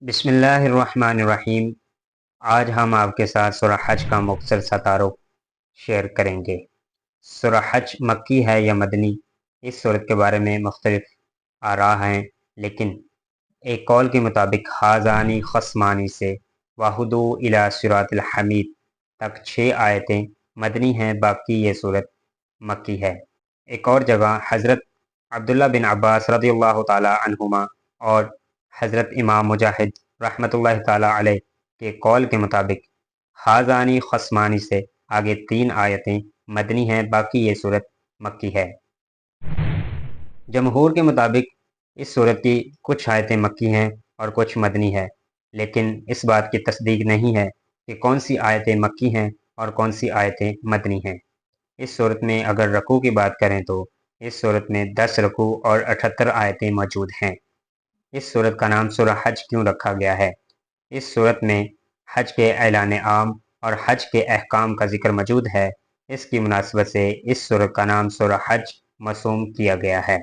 बिस्मिल्लाहिर्रहमानिर्रहीम। आज हम आपके साथ सूरह हज का मुख्तसर सा तारुफ शेयर करेंगे। सूरह हज मक्की है या मदनी, इस सूरत के बारे में मुख्तलिफ आरा हैं, लेकिन एक कौल के मुताबिक हाज़ानी खस्मानी से वाहुदू इला सिरातिल हमीद तक 6 आयतें मदनी हैं, बाकी ये सूरत मक्की है। एक और जगह हज़रत अब्दुल्ला बिन अब्बास रज़ियल्लाहु ताला अन्हुमा और हज़रत इमाम मुजाहिद रहमतुल्लाहि ताला अलैह के कौल के मुताबिक हाज़ानी खस्मानी से आगे 3 आयतें मदनी हैं, बाकी ये सूरत मक्की है। जमहूर के मुताबिक इस सूरत की कुछ आयतें मक्की हैं और कुछ मदनी है, लेकिन इस बात की तस्दीक नहीं है कि कौन सी आयतें मक्की हैं और कौन सी आयतें मदनी हैं। इस सूरत में अगर रकू की बात करें तो इस सूरत में 10 रकू और 78 आयतें मौजूद हैं। इस सूरत का नाम सूरह हज क्यों रखा गया है? इस सूरत में हज के ऐलान आम और हज के अहकाम का जिक्र मौजूद है। इसकी मुनासबत से इस सूरत का नाम सूरह हज मसूम किया गया है।